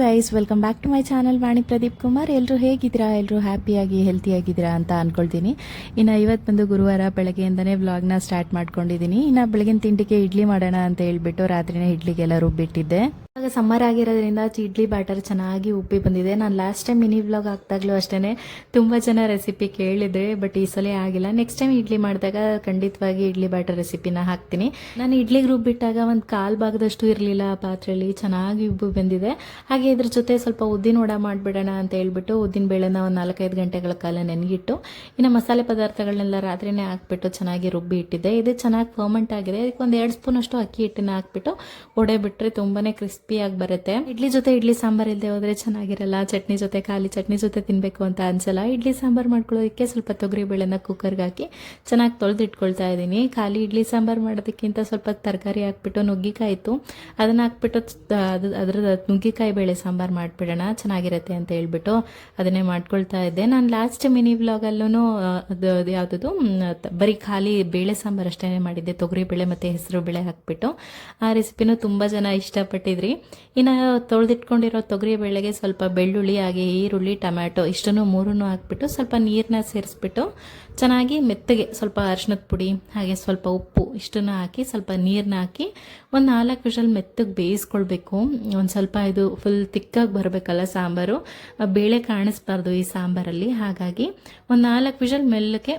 Guys, welcome back to my channel Vani Pradeep Kumar. ಎಲ್ಲರೂ ಹೇಗಿದ್ದೀರಾ? ಎಲ್ಲರೂ ಹ್ಯಾಪಿಯಾಗಿ ಹೆಲ್ತಿಯಾಗಿದ್ದೀರಾ ಅಂತ ಅಂದ್ಕೊಳ್ತೀನಿ. ಇನ್ನು ಇವತ್ತು ಬಂದು ಗುರುವಾರ ಬೆಳಗ್ಗೆಯಿಂದನೇ ವ್ಲಾಗ್ನ ಸ್ಟಾರ್ಟ್ ಮಾಡ್ಕೊಂಡಿದ್ದೀನಿ. ಇನ್ನು ಬೆಳಗಿನ ತಿಂಡಿಗೆ ಇಡ್ಲಿ ಮಾಡೋಣ ಅಂತ ಹೇಳ್ಬಿಟ್ಟು ರಾತ್ರಿನೇ ಇಡ್ಲಿಗೆಲ್ಲ ರುಬ್ಬಿಟ್ಟಿದ್ದೆ. ಇವಾಗ ಸಮ್ಮರ್ ಆಗಿರೋದ್ರಿಂದ ಇಡ್ಲಿ ಬ್ಯಾಟರ್ ಚೆನ್ನಾಗಿ ಉಪ್ಪಿ ಬಂದಿದೆ. ನಾನು ಲಾಸ್ಟ್ ಟೈಮ್ ಮಿನಿ ವ್ಲಾಗ್ ಹಾಕ್ದಾಗಲೂ ಅಷ್ಟೇ ತುಂಬ ಜನ ರೆಸಿಪಿ ಕೇಳಿದ್ರೆ, ಬಟ್ ಈ ಸಲ ಆಗಿಲ್ಲ. ನೆಕ್ಸ್ಟ್ ಟೈಮ್ ಇಡ್ಲಿ ಮಾಡಿದಾಗ ಖಂಡಿತವಾಗಿ ಇಡ್ಲಿ ಬ್ಯಾಟರ್ ರೆಸಿಪಿನ ಹಾಕ್ತೀನಿ. ನಾನು ಇಡ್ಲಿಗೆ ರುಬ್ಬಿಟ್ಟಾಗ ಒಂದು ಕಾಲು ಭಾಗದಷ್ಟು ಇರಲಿಲ್ಲ ಪಾತ್ರೆಯಲ್ಲಿ, ಚೆನ್ನಾಗಿ ಉಬ್ಬು ಬಂದಿದೆ. ಹಾಗೆ ಇದ್ರ ಜೊತೆ ಸ್ವಲ್ಪ ಉದ್ದಿನ ವಡ ಮಾಡಿಬಿಡೋಣ ಅಂತ ಹೇಳ್ಬಿಟ್ಟು ಉದ್ದಿನ ಬೇಳೆನ ಒಂದು 4-5 ಗಂಟೆಗಳ ಕಾಲ ನೆನಗಿಟ್ಟು ಇನ್ನು ಮಸಾಲೆ ಪದಾರ್ಥಗಳನ್ನೆಲ್ಲ ರಾತ್ರಿನೇ ಹಾಕ್ಬಿಟ್ಟು ಚೆನ್ನಾಗಿ ರುಬ್ಬಿ ಇಟ್ಟಿದ್ದೆ. ಇದು ಚೆನ್ನಾಗಿ ಫರ್ಮೆಂಟ್ ಆಗಿದೆ. ಇದಕ್ಕೆ ಒಂದು 2 ಸ್ಪೂನ್ ಅಷ್ಟು ಅಕ್ಕಿ ಹಿಟ್ಟನ್ನ ಹಾಕ್ಬಿಟ್ಟು ಒಡೆ ಬಿಟ್ಟರೆ ತುಂಬಾ ಕ್ರಿಸ್ಪಿಯಾಗಿ ಬರುತ್ತೆ. ಇಡ್ಲಿ ಜೊತೆ ಇಡ್ಲಿ ಸಾಂಬಾರ್ ಇಲ್ಲದೆ ಹೋದ್ರೆ ಚೆನ್ನಾಗಿರಲ್ಲ. ಚಟ್ನಿ ಜೊತೆ, ಖಾಲಿ ಚಟ್ನಿ ಜೊತೆ ತಿನ್ಬೇಕು ಅಂತ ಅನ್ಸಲ್ಲ. ಇಡ್ಲಿ ಸಾಂಬಾರ್ ಮಾಡ್ಕೊಳ್ಳೋದಕ್ಕೆ ಸ್ವಲ್ಪ ತೊಗರಿ ಬೇಳೆನ ಕುಕ್ಕರ್ಗೆ ಹಾಕಿ ಚೆನ್ನಾಗಿ ತೊಳೆದಿಟ್ಕೊಳ್ತಾ ಇದ್ದೀನಿ. ಖಾಲಿ ಇಡ್ಲಿ ಸಾಂಬಾರ್ ಮಾಡೋದಕ್ಕಿಂತ ಸ್ವಲ್ಪ ತರಕಾರಿ ಹಾಕ್ಬಿಟ್ಟು ನುಗ್ಗಿಕಾಯಿ ಇತ್ತು, ಅದನ್ನ ಹಾಕ್ಬಿಟ್ಟು ಅದ್ರ ನುಗ್ಗಿಕಾಯಿ ಬೇಳೆ ಸಾಂಬಾರ್ ಮಾಡಿಬಿಡೋಣ, ಚೆನ್ನಾಗಿರುತ್ತೆ ಅಂತ ಹೇಳ್ಬಿಟ್ಟು ಅದನ್ನೇ ಮಾಡ್ಕೊಳ್ತಾ ಇದ್ದೆ. ನಾನು ಲಾಸ್ಟ್ ಮಿನಿ ವ್ಲಾಗಲ್ಲೂ ಅದು ಯಾವುದದು ಬರೀ ಖಾಲಿ ಬೇಳೆ ಸಾಂಬಾರು ಅಷ್ಟೇ ಮಾಡಿದ್ದೆ, ತೊಗರಿ ಬೇಳೆ ಮತ್ತು ಹೆಸರು ಬೇಳೆ ಹಾಕ್ಬಿಟ್ಟು. ಆ ರೆಸಿಪಿನೂ ತುಂಬ ಜನ ಇಷ್ಟಪಟ್ಟಿದ್ರಿ. ಇನ್ನು ತೊಳೆದಿಟ್ಕೊಂಡಿರೋ ತೊಗರಿ ಬೇಳೆಗೆ ಸ್ವಲ್ಪ ಬೆಳ್ಳುಳ್ಳಿ, ಹಾಗೆ ಈರುಳ್ಳಿ, ಟೊಮ್ಯಾಟೊ ಇಷ್ಟನ್ನು ಮೂರನ್ನು ಹಾಕ್ಬಿಟ್ಟು ಸ್ವಲ್ಪ ನೀರನ್ನ ಸೇರಿಸ್ಬಿಟ್ಟು ಚೆನ್ನಾಗಿ ಮೆತ್ತಗೆ ಸ್ವಲ್ಪ ಅರಿಶಿನದ ಪುಡಿ ಹಾಗೆ ಸ್ವಲ್ಪ ಉಪ್ಪು ಇಷ್ಟನ್ನು ಹಾಕಿ ಸ್ವಲ್ಪ ನೀರನ್ನ ಹಾಕಿ ಒಂದು 4 ವಿಷಲ್ ಮೆತ್ತಗೆ ಬೇಯಿಸ್ಕೊಳ್ಬೇಕು. ಒಂದು ಸ್ವಲ್ಪ ಇದು ಫುಲ್ ತಿಕ್ಕಾಗಿ ಬರಬೇಕಲ್ಲ ಸಾಂಬಾರು, ಬೇಳೆ ಕಾಣಿಸ್ಬಾರ್ದು ಈ ಸಾಂಬಾರಲ್ಲಿ. ಹಾಗಾಗಿ ಒಂದು 4 ವಿಷಲ್ ಮೆಲ್ಲಕ್ಕೆ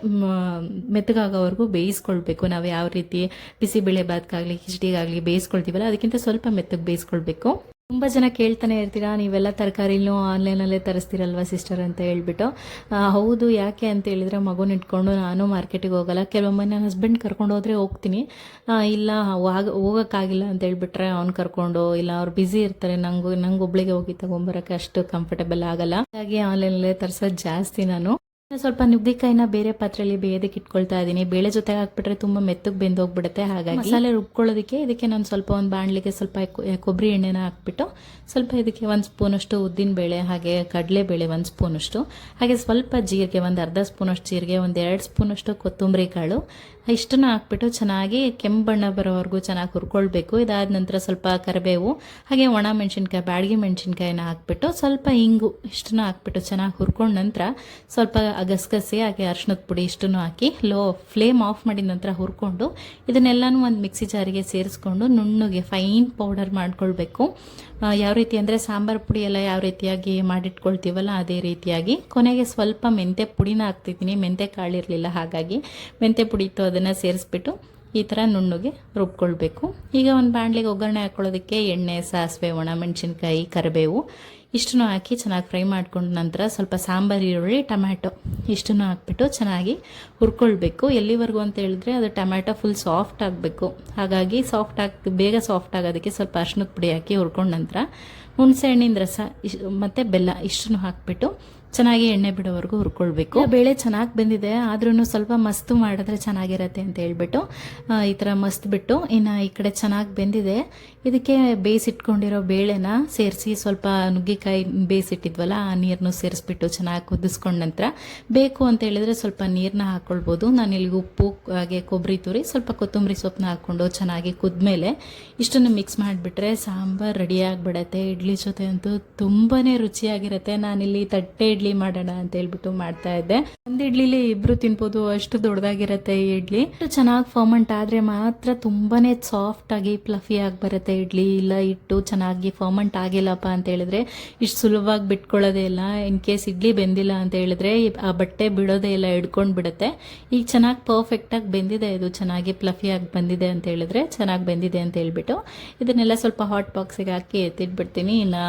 ಮೆತ್ತಗಾಗೋವರೆಗೂ ಬೇಯಿಸ್ಕೊಳ್ಬೇಕು. ನಾವು ಯಾವ ರೀತಿ ಬಿಸಿಬೇಳೆ ಬಾತ್ಗಾಗಲಿ ಕಿಚಡಿಗಾಗಲಿ ಬೇಯಿಸ್ಕೊಳ್ತೀವಲ್ಲ ಅದಕ್ಕಿಂತ ಸ್ವಲ್ಪ ಮೆತ್ತಗೆ ಬೇಯಿಸ್ಕೊಳ್ಬೇಕು. ತುಂಬ ಜನ ಕೇಳ್ತಾನೆ ಇರ್ತೀರಾ, ನೀವೆಲ್ಲ ತರಕಾರಿನೂ ಆನ್ಲೈನಲ್ಲೇ ತರಿಸ್ತೀರಲ್ವ ಸಿಸ್ಟರ್ ಅಂತ ಹೇಳ್ಬಿಟ್ಟು. ಹೌದು, ಯಾಕೆ ಅಂತ ಹೇಳಿದರೆ ಮಗುನ ಇಟ್ಕೊಂಡು ನಾನು ಮಾರ್ಕೆಟಿಗೆ ಹೋಗಲ್ಲ. ಕೆಲವೊಮ್ಮೆ ನನ್ನ ಹಸ್ಬೆಂಡ್ ಕರ್ಕೊಂಡು ಹೋದರೆ ಹೋಗ್ತೀನಿ, ಇಲ್ಲ ಹೋಗೋಕ್ಕಾಗಿಲ್ಲ ಅಂತ ಹೇಳ್ಬಿಟ್ರೆ ಅವ್ನು ಕರ್ಕೊಂಡು, ಇಲ್ಲ ಅವ್ರು ಬ್ಯುಸಿ ಇರ್ತಾರೆ, ನಂಗೆ ಒಬ್ಳಿಗೆ ಹೋಗಿ ತಗೊಂಬರೋಕ್ಕೆ ಅಷ್ಟು ಕಂಫರ್ಟಬಲ್ ಆಗಲ್ಲ. ಹಾಗಾಗಿ ಆನ್ಲೈನಲ್ಲೇ ತರಿಸೋದು ಜಾಸ್ತಿ ನಾನು. ಸ್ವಲ್ಪ ನುಗ್ಗಿಕಾಯಿನ ಬೇರೆ ಪಾತ್ರೆಯಲ್ಲಿ ಬೇಯೋದಕ್ಕೆ ಇಟ್ಕೊಳ್ತಾ ಇದ್ದೀನಿ. ಬೇಳೆ ಜೊತೆ ಹಾಕ್ಬಿಟ್ರೆ ತುಂಬ ಮೆತ್ತಗೆ ಬೆಂದೋಗ್ಬಿಡುತ್ತೆ. ಹಾಗಾಗಿ ಮಸಾಲೆ ರುಬ್ಕೊಳ್ಳೋದಕ್ಕೆ ಇದಕ್ಕೆ ನಾನು ಸ್ವಲ್ಪ ಒಂದು ಬಾಣಲಿಗೆ ಸ್ವಲ್ಪ ಕೊಬ್ಬರಿ ಎಣ್ಣೆನ ಹಾಕ್ಬಿಟ್ಟು ಸ್ವಲ್ಪ ಇದಕ್ಕೆ 1 ಸ್ಪೂನಷ್ಟು ಉದ್ದಿನ ಬೇಳೆ ಹಾಗೆ ಕಡಲೆಬೇಳೆ 1 ಸ್ಪೂನಷ್ಟು ಹಾಗೆ ಸ್ವಲ್ಪ ಜೀರಿಗೆ, ಒಂದು ಅರ್ಧ ಸ್ಪೂನಷ್ಟು ಜೀರಿಗೆ, ಒಂದು 2 ಸ್ಪೂನಷ್ಟು ಕೊತ್ತಂಬರಿ ಕಾಳು ಇಷ್ಟನ್ನು ಹಾಕ್ಬಿಟ್ಟು ಚೆನ್ನಾಗಿ ಕೆಂಪು ಬಣ್ಣ ಬರೋವರೆಗೂ ಚೆನ್ನಾಗಿ ಹುರ್ಕೊಳ್ಬೇಕು. ಇದಾದ ನಂತರ ಸ್ವಲ್ಪ ಕರಿಬೇವು ಹಾಗೆ ಒಣ ಮೆಣಸಿನ್ಕಾಯಿ, ಬ್ಯಾಡಗಿ ಮೆಣಸಿನ್ಕಾಯಿನ ಹಾಕ್ಬಿಟ್ಟು ಸ್ವಲ್ಪ ಇಂಗು ಇಷ್ಟನ್ನು ಹಾಕ್ಬಿಟ್ಟು ಚೆನ್ನಾಗಿ ಹುರ್ಕೊಂಡ ನಂತರ ಸ್ವಲ್ಪ ಗಸಗಸೆ ಹಾಗೆ ಅರಿಶಿನದ ಪುಡಿ ಇಷ್ಟನ್ನು ಹಾಕಿ ಫ್ಲೇಮ್ ಆಫ್ ಮಾಡಿದ ನಂತರ ಹುರ್ಕೊಂಡು ಇದನ್ನೆಲ್ಲನೂ ಒಂದು ಮಿಕ್ಸಿ ಜಾರಿಗೆ ಸೇರಿಸ್ಕೊಂಡು ನುಣ್ಣಗೆ ಫೈನ್ ಪೌಡರ್ ಮಾಡ್ಕೊಳ್ಬೇಕು. ಯಾವ ರೀತಿ ಅಂದರೆ ಸಾಂಬಾರು ಪುಡಿ ಎಲ್ಲ ಯಾವ ರೀತಿಯಾಗಿ ಮಾಡಿಟ್ಕೊಳ್ತೀವಲ್ಲ ಅದೇ ರೀತಿಯಾಗಿ. ಕೊನೆಗೆ ಸ್ವಲ್ಪ ಮೆಂತ್ಯ ಪುಡಿನ ಹಾಕ್ತಿದ್ದೀನಿ, ಮೆಂತ್ಯ ಕಾಳಿರಲಿಲ್ಲ ಹಾಗಾಗಿ ಮೆಂತ್ಯ ಪುಡಿ ಇತ್ತು ಅದನ್ನು ಸೇರಿಸ್ಬಿಟ್ಟು ಈ ಥರ ನುಣ್ಣಗೆ ರುಬ್ಕೊಳ್ಬೇಕು. ಈಗ ಒಂದು ಬಾಣಲಿಗೆ ಒಗ್ಗರಣೆ ಹಾಕ್ಕೊಳ್ಳೋದಕ್ಕೆ ಎಣ್ಣೆ, ಸಾಸಿವೆ, ಒಣ ಮೆಣಸಿನ್ಕಾಯಿ, ಕರಿಬೇವು ಇಷ್ಟನ್ನು ಹಾಕಿ ಚೆನ್ನಾಗಿ ಫ್ರೈ ಮಾಡ್ಕೊಂಡ ನಂತರ ಸ್ವಲ್ಪ ಸಾಂಬಾರು ಈರುಳ್ಳಿ, ಟೊಮ್ಯಾಟೊ ಇಷ್ಟನ್ನು ಹಾಕ್ಬಿಟ್ಟು ಚೆನ್ನಾಗಿ ಹುರ್ಕೊಳ್ಬೇಕು. ಎಲ್ಲಿವರೆಗೂ ಅಂತ ಹೇಳಿದ್ರೆ ಅದು ಟೊಮ್ಯಾಟೊ ಫುಲ್ ಸಾಫ್ಟ್ ಆಗಬೇಕು. ಹಾಗಾಗಿ ಬೇಗ ಸಾಫ್ಟ್ ಆಗೋದಕ್ಕೆ ಸ್ವಲ್ಪ ಅರಿಶಿನದ ಪುಡಿ ಹಾಕಿ ಹುರ್ಕೊಂಡ ನಂತರ ಹುಣಸೆ ಹಣ್ಣಿನ ರಸ ಮತ್ತು ಬೆಲ್ಲ ಇಷ್ಟನ್ನು ಹಾಕ್ಬಿಟ್ಟು ಚೆನ್ನಾಗಿ ಎಣ್ಣೆ ಬಿಡೋವರೆಗೂ ಹುರ್ಕೊಳ್ಬೇಕು. ಬೇಳೆ ಚೆನ್ನಾಗಿ ಬೆಂದಿದೆ, ಆದ್ರೂ ಸ್ವಲ್ಪ ಮಸ್ತು ಮಾಡಿದ್ರೆ ಚೆನ್ನಾಗಿರತ್ತೆ ಅಂತ ಹೇಳ್ಬಿಟ್ಟು ಈ ಥರ ಮಸ್ತ್ ಬಿಟ್ಟು ಇನ್ನು ಈ ಕಡೆ ಚೆನ್ನಾಗಿ ಬೆಂದಿದೆ. ಇದಕ್ಕೆ ಬೇಯಿಸಿಟ್ಕೊಂಡಿರೋ ಬೇಳೆನ ಸೇರಿಸಿ ಸ್ವಲ್ಪ ನುಗ್ಗಿಕಾಯಿ ಬೇಯಿಸಿಟ್ಟಿದ್ವಲ್ಲ ಆ ನೀರನ್ನು ಸೇರಿಸ್ಬಿಟ್ಟು ಚೆನ್ನಾಗಿ ಕುದಿಸ್ಕೊಂಡ ನಂತರ ಬೇಕು ಅಂತ ಹೇಳಿದ್ರೆ ಸ್ವಲ್ಪ ನೀರನ್ನ ಹಾಕ್ಕೊಳ್ಬೋದು. ನಾನು ಇಲ್ಲಿಗೆ ಉಪ್ಪು ಹಾಗೆ ಕೊಬ್ಬರಿ ತುರಿ ಸ್ವಲ್ಪ ಕೊತ್ತಂಬರಿ ಸೊಪ್ಪನ್ನ ಹಾಕ್ಕೊಂಡು ಚೆನ್ನಾಗಿ ಕುದ್ಮೇಲೆ ಇಷ್ಟನ್ನು ಮಿಕ್ಸ್ ಮಾಡಿಬಿಟ್ರೆ ಸಾಂಬಾರು ರೆಡಿ ಆಗಿಬಿಡತ್ತೆ. ಇಡ್ಲಿ ಜೊತೆ ಅಂತೂ ತುಂಬಾ ರುಚಿಯಾಗಿರುತ್ತೆ. ನಾನಿಲ್ಲಿ ತಟ್ಟೆ ಇಡ್ಲಿ ಮಾಡೋಣ ಅಂತ ಹೇಳ್ಬಿಟ್ಟು ಮಾಡ್ತಾ ಇದ್ದೆ. ಒಂದು ಇಡ್ಲಿಲಿ ಇಬ್ರು ತಿನ್ಬೋದು, ಅಷ್ಟು ದೊಡ್ಡದಾಗಿರುತ್ತೆ ಈ ಇಡ್ಲಿ. ಚೆನ್ನಾಗಿ ಫರ್ಮೆಂಟ್ ಆದ್ರೆ ಮಾತ್ರ ತುಂಬಾನೇ ಸಾಫ್ಟ್ ಆಗಿ ಫ್ಲಫಿ ಆಗಿ ಬರುತ್ತೆ ಇಡ್ಲಿ. ಇಲ್ಲ ಇಟ್ಟು ಚೆನ್ನಾಗಿ ಫರ್ಮೆಂಟ್ ಆಗಿಲ್ಲಪ್ಪ ಅಂತ ಹೇಳಿದ್ರೆ ಇಷ್ಟು ಸುಲಭವಾಗಿ ಬಿಟ್ಕೊಳ್ಳೋದೇ ಇಲ್ಲ. ಇನ್ ಕೇಸ್ ಇಡ್ಲಿ ಬೆಂದಿಲ್ಲ ಅಂತ ಹೇಳಿದ್ರೆ ಆ ಬಟ್ಟೆ ಬಿಡೋದೇ ಇಲ್ಲ, ಹಿಡ್ಕೊಂಡು ಬಿಡುತ್ತೆ. ಈಗ ಚೆನ್ನಾಗಿ ಪರ್ಫೆಕ್ಟ್ ಆಗಿ ಬೆಂದಿದೆ, ಇದು ಚೆನ್ನಾಗಿ ಫ್ಲಫಿ ಆಗಿ ಬಂದಿದೆ ಅಂತ ಹೇಳಿದ್ರೆ ಚೆನ್ನಾಗಿ ಬೆಂದಿದೆ ಅಂತ ಹೇಳ್ಬಿಟ್ಟು ಇದನ್ನೆಲ್ಲ ಸ್ವಲ್ಪ ಹಾಟ್ ಬಾಕ್ಸಿಗೆ ಹಾಕಿ ಎತ್ತಿಟ್ಬಿಡ್ತೀನಿ. ಇನ್ನು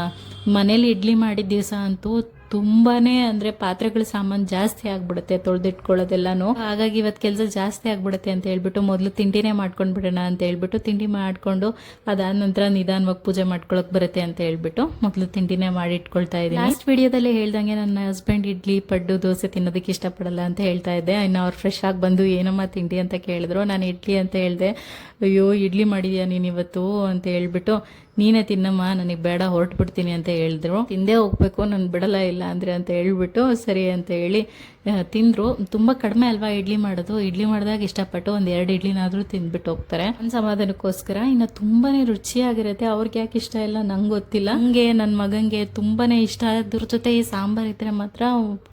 ಮನೇಲಿ ಇಡ್ಲಿ ಮಾಡಿದ ದಿವಸ ಅಂತೂ ತುಂಬಾನೇ ಅಂದರೆ ಪಾತ್ರೆಗಳ ಸಾಮಾನು ಜಾಸ್ತಿ ಆಗ್ಬಿಡುತ್ತೆ, ತೊಳೆದಿಟ್ಕೊಳ್ಳೋದೆಲ್ಲನೂ. ಹಾಗಾಗಿ ಇವತ್ತು ಕೆಲಸ ಜಾಸ್ತಿ ಆಗ್ಬಿಡುತ್ತೆ ಅಂತ ಹೇಳ್ಬಿಟ್ಟು ಮೊದಲು ತಿಂಡಿನೇ ಮಾಡ್ಕೊಂಡು ಬಿಡೋಣ ಅಂತ ಹೇಳ್ಬಿಟ್ಟು ತಿಂಡಿ ಮಾಡಿಕೊಂಡು ಅದಾದ ನಂತರ ನಿಧಾನವಾಗಿ ಪೂಜೆ ಮಾಡ್ಕೊಳಕ್ ಬರುತ್ತೆ ಅಂತ ಹೇಳ್ಬಿಟ್ಟು ಮೊದಲು ತಿಂಡಿನೇ ಮಾಡಿ ಇಟ್ಕೊಳ್ತಾ ಇದ್ದೀನಿ. ಲಾಸ್ಟ್ ವಿಡಿಯೋದಲ್ಲಿ ಹೇಳ್ದಂಗೆ ನನ್ನ ಹಸ್ಬೆಂಡ್ ಇಡ್ಲಿ, ಪಡ್ಡು, ದೋಸೆ ತಿನ್ನೋದಕ್ಕೆ ಇಷ್ಟಪಡಲ್ಲ ಅಂತ ಹೇಳ್ತಾ ಇದ್ದೆ. ಇನ್ನು ಅವ್ರು ಫ್ರೆಶ್ ಆಗಿ ಬಂದು ಏನಮ್ಮ ತಿಂಡಿ ಅಂತ ಕೇಳಿದ್ರು. ನಾನು ಇಡ್ಲಿ ಅಂತ ಹೇಳಿದೆ. ಅಯ್ಯೋ ಇಡ್ಲಿ ಮಾಡಿದ್ಯಾ ನೀನು ಇವತ್ತು ಅಂತ ಹೇಳ್ಬಿಟ್ಟು, ನೀನೇ ತಿನ್ನಮ್ಮ, ನನಗೆ ಬೇಡ, ಹೊರಟುಬಿಡ್ತೀನಿ ಅಂತ ಹೇಳಿದ್ರು. ತಿಂದೇ ಹೋಗ್ಬೇಕು, ನಾನು ಬಿಡಲ್ಲ ಇಲ್ಲ ಅಂದರೆ ಅಂತ ಹೇಳ್ಬಿಟ್ಟು ಸರಿ ಅಂತ ಹೇಳಿ ತಿಂದರು. ತುಂಬ ಕಡಿಮೆ ಅಲ್ವಾ ಇಡ್ಲಿ ಮಾಡೋದು, ಇಡ್ಲಿ ಮಾಡಿದಾಗ ಇಷ್ಟಪಟ್ಟು ಒಂದು 2 ಇಡ್ಲಿನಾದರೂ ತಿಂದ್ಬಿಟ್ಟು ಹೋಗ್ತಾರೆ ನನ್ನ ಸಮಾಧಾನಕ್ಕೋಸ್ಕರ. ಇನ್ನು ತುಂಬಾ ರುಚಿಯಾಗಿರುತ್ತೆ. ಅವ್ರಿಗೆ ಯಾಕೆ ಇಷ್ಟ ಇಲ್ಲ ನಂಗೆ ಗೊತ್ತಿಲ್ಲ, ಹಂಗೆ ನನ್ನ ಮಗನಿಗೆ ತುಂಬಾ ಇಷ್ಟ. ಅದ್ರ ಜೊತೆ ಈ ಸಾಂಬಾರು ಇದ್ರೆ ಮಾತ್ರ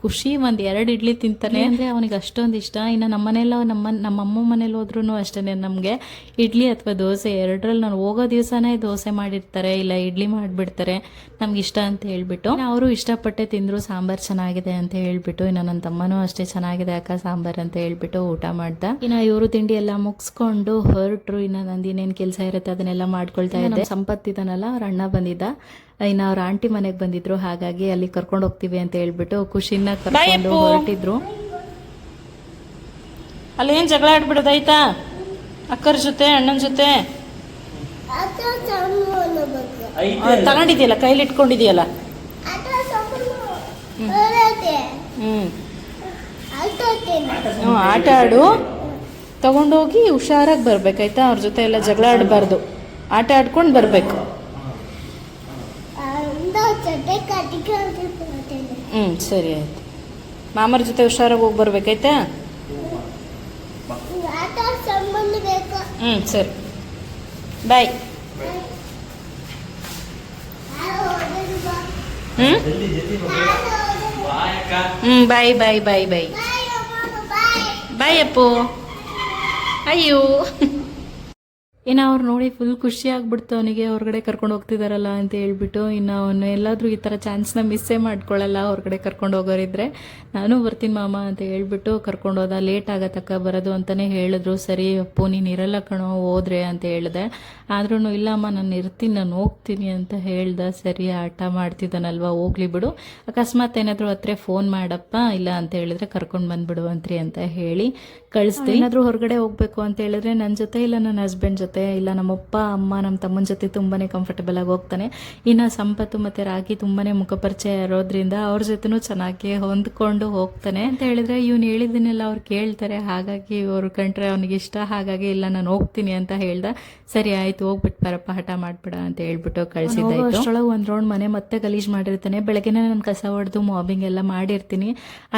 ಖುಷಿ, ಒಂದು 2 ಇಡ್ಲಿ ತಿಂತಾನೆ. ಅಂದರೆ ಅವನಿಗೆ ಅಷ್ಟೊಂದು ಇಷ್ಟ. ಇನ್ನು ನಮ್ಮ ಅಮ್ಮ ಮನೇಲಿ ಹೋದ್ರೂ ಅಷ್ಟೇ, ನಮಗೆ ಇಡ್ಲಿ ಅಥವಾ ದೋಸೆ ಎರಡರಲ್ಲಿ ನಾನು ಹೋಗೋ ದಿವಸನೇ ದೋಸೆ ಮಾಡಿರ್ತಾರೆ, ಇಲ್ಲ ಇಡ್ಲಿ ಮಾಡಿಬಿಡ್ತಾರೆ ನಮ್ಗೆ ಇಷ್ಟ ಅಂತ ಹೇಳ್ಬಿಟ್ಟು. ಅವರು ಇಷ್ಟಪಟ್ಟೆ ತಿಂದರು, ಸಾಂಬಾರು ಚೆನ್ನಾಗಿದೆ ಅಂತ ಹೇಳ್ಬಿಟ್ಟು. ಇನ್ನು ನನ್ನ ತಮ್ಮನೂ ಅಷ್ಟೇ ಚೆನ್ನಾಗಿದೆ ಅಕ್ಕ ಸಾಂಬಾರು ಅಂತ ಹೇಳ್ಬಿಟ್ಟು ಊಟ ಮಾಡ್ದ. ಇನ್ನು ಇವರು ತಿಂಡಿ ಎಲ್ಲ ಮುಗಿಸ್ಕೊಂಡು ಹೊರಟ್ರು. ಇನ್ನು ನಂದು ಇನ್ನೇನು ಕೆಲಸ ಇರುತ್ತೆ ಅದನ್ನೆಲ್ಲ ಮಾಡ್ಕೊಳ್ತಾ ಇದ್ದೆ. ಸಂಪತ್ತಿದನಲ್ಲ, ಅವ್ರ ಅಣ್ಣ ಬಂದಿದ್ದ, ಇನ್ನು ಅವ್ರ ಆಂಟಿ ಮನೆಗೆ ಬಂದಿದ್ರು, ಹಾಗಾಗಿ ಅಲ್ಲಿ ಕರ್ಕೊಂಡು ಹೋಗ್ತೀವಿ ಅಂತ ಹೇಳ್ಬಿಟ್ಟು ಖುಷಿನ ಕರ್ಕೊಂಡು ಹೊರಟಿದ್ರು. ಅಲ್ಲೇನು ಜಗಳ ಆಡ್ಬಿಡೋದಾಯ್ತಾ ಅಕ್ಕರ ಜೊತೆ ಅಣ್ಣನ ಜೊತೆ? ತಗೊಂಡಿದ್ಯಲ್ಲ, ಕೈಲಿ ಇಟ್ಕೊಂಡಿದ್ಯಲ್ಲ. ಹ್ಞೂ ಆಟ ಆಡು, ತಗೊಂಡೋಗಿ ಹುಷಾರಾಗಿ ಬರ್ಬೇಕಾಯ್ತಾ. ಅವ್ರ ಜೊತೆ ಎಲ್ಲ ಜಗಳ ಆಡಬಾರ್ದು, ಆಟ ಆಡ್ಕೊಂಡು ಬರಬೇಕು. ಸರಿ ಆಯ್ತು. ಮಾಮರ ಜೊತೆ ಹುಷಾರಾಗಿ ಹೋಗಿ ಬರ್ಬೇಕಾಯ್ತಾ. ಸರಿ, ಬಾಯ್. ಬಾಯ್ ಬಾಯ್ ಬಾಯ್ ಬಾಯ್ ಬಾಯ್ ಅಪ್ಪು. ಅಯ್ಯೋ ಇನ್ನು ಅವ್ರು ನೋಡಿ ಫುಲ್ ಖುಷಿ ಆಗ್ಬಿಡ್ತು ಅವನಿಗೆ, ಹೊರಗಡೆ ಕರ್ಕೊಂಡು ಹೋಗ್ತಿದಾರಲ್ಲ ಅಂತ ಹೇಳ್ಬಿಟ್ಟು. ಇನ್ನು ಅವನು ಎಲ್ಲಾದರೂ ಈ ಥರ ಚಾನ್ಸ್ನ ಮಿಸ್ಸೇ ಮಾಡ್ಕೊಳ್ಳಲ್ಲ. ಹೊರಗಡೆ ಕರ್ಕೊಂಡು ಹೋಗೋರಿದ್ರೆ ನಾನು ಬರ್ತೀನಿ ಮಾಮ ಅಂತ ಹೇಳ್ಬಿಟ್ಟು ಕರ್ಕೊಂಡು ಹೋದ. ಲೇಟ್ ಆಗತ್ತಕ್ಕ ಬರೋದು ಅಂತಲೇ ಹೇಳಿದ್ರು. ಸರಿ ಅಪ್ಪು ನೀನು ಇರಲ್ಲ ಕಣೋ ಹೋದ್ರೆ ಅಂತ ಹೇಳಿದೆ. ಆದ್ರೂ ಇಲ್ಲಮ್ಮ ನಾನು ಇರ್ತೀನಿ, ನಾನು ಹೋಗ್ತೀನಿ ಅಂತ ಹೇಳ್ದೆ. ಸರಿ ಆಟ ಮಾಡ್ತಿದ್ದಾನಲ್ವ, ಹೋಗ್ಲಿ ಬಿಡು, ಅಕಸ್ಮಾತ್ ಏನಾದರೂ ಹತ್ರ ಫೋನ್ ಮಾಡಪ್ಪ, ಇಲ್ಲ ಅಂತ ಹೇಳಿದ್ರೆ ಕರ್ಕೊಂಡು ಬಂದ್ಬಿಡುವಂತ್ರಿ ಅಂತ ಹೇಳಿ ಕಳಿಸ್ದೆ. ಏನಾದರೂ ಹೊರಗಡೆ ಹೋಗ್ಬೇಕು ಅಂತ ಹೇಳಿದ್ರೆ ನನ್ನ ಜೊತೆ ಇಲ್ಲ ನನ್ನ ಹಸ್ಬೆಂಡ್ ಜೊತೆ ಇಲ್ಲ ನಮ್ಮಪ್ಪ ಅಮ್ಮ ನಮ್ಮ ತಮ್ಮನ ಜೊತೆ ತುಂಬಾ ಕಂಫರ್ಟಬಲ್ ಆಗಿ ಹೋಗ್ತಾನೆ. ಇನ್ನು ಸಂಪತ್ತು ಮತ್ತು ರಾಗಿ ತುಂಬಾ ಮುಖಪರಿಚಯ ಇರೋದ್ರಿಂದ ಅವ್ರ ಜೊತೆನೂ ಚೆನ್ನಾಗಿ ಹೊಂದ್ಕೊಂಡು ಹೋಗ್ತಾನೆ ಅಂತ ಹೇಳಿದ್ರೆ ಇವ್ನು ಹೇಳಿದ್ದನ್ನೆಲ್ಲ ಅವ್ರು ಕೇಳ್ತಾರೆ. ಹಾಗಾಗಿ ಇವ್ರು ಕಂಡ್ರೆ ಅವನಿಗೆ ಇಷ್ಟ. ಹಾಗಾಗಿ ಇಲ್ಲ ನಾನು ಹೋಗ್ತೀನಿ ಅಂತ ಹೇಳ್ದ. ಸರಿ ಆಯ್ತು ಹೋಗ್ಬಿಟ್ಟು ಬರಪ್ಪ, ಹಠ ಮಾಡ್ಬೇಡ ಅಂತ ಹೇಳ್ಬಿಟ್ಟು ಕಳಿಸಿದ್ದೆ. ಅಷ್ಟರೊಳಗೆ ಒಂದು ರೌಂಡ್ ಮನೆ ಮತ್ತೆ ಗಲೀಜು ಮಾಡಿರ್ತಾನೆ. ಬೆಳಗ್ಗೆನೇ ನಾನು ಕಸ ಹೊಡೆದು ಮಾಬಿಂಗ್ ಎಲ್ಲ ಮಾಡಿರ್ತೀನಿ.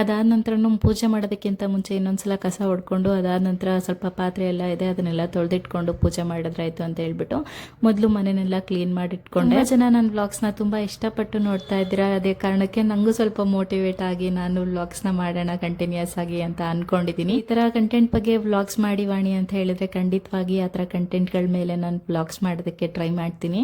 ಅದಾದ ನಂತರ ಪೂಜೆ ಮಾಡೋದಕ್ಕಿಂತ ಮುಂಚೆ ಇನ್ನೊಂದ್ಸಲ ಕಸ ಹೊಡ್ಕೊಂಡು ಅದಾದ ನಂತರ ಸ್ವಲ್ಪ ಪಾತ್ರೆ ಎಲ್ಲ ಇದೆ ಅದನ್ನೆಲ್ಲ ತೊಳೆದಿಟ್ಕೊಂಡು ಪೂಜೆ ಮಾಡಿದ್ರಾಯ್ತು ಅಂತ ಹೇಳ್ಬಿಟ್ಟು ಮೊದಲು ಮನೆಯನ್ನೆಲ್ಲ ಕ್ಲೀನ್ ಮಾಡಿಟ್ಕೊಂಡೆ. ಜನ ನನ್ನ ವ್ಲಾಗ್ಸ್ನ ತುಂಬ ಇಷ್ಟಪಟ್ಟು ನೋಡ್ತಾ ಇದ್ದೀರಾ, ಅದೇ ಕಾರಣಕ್ಕೆ ನನಗೂ ಸ್ವಲ್ಪ ಮೋಟಿವೇಟ್ ಆಗಿ ನಾನು ವ್ಲಾಗ್ಸ್ನ ಮಾಡೋಣ ಕಂಟಿನ್ಯೂಸ್ ಆಗಿ ಅಂತ ಅನ್ಕೊಂಡಿದ್ದೀನಿ. ಈ ಥರ ಕಂಟೆಂಟ್ ಬಗ್ಗೆ ವ್ಲಾಗ್ಸ್ ಮಾಡಿ ವಾಣಿ ಅಂತ ಹೇಳಿದ್ರೆ ಖಂಡಿತವಾಗಿ ಆ ಥರ ಕಂಟೆಂಟ್ಗಳ ಮೇಲೆ ನಾನು ವ್ಲಾಗ್ಸ್ ಮಾಡೋದಕ್ಕೆ ಟ್ರೈ ಮಾಡ್ತೀನಿ.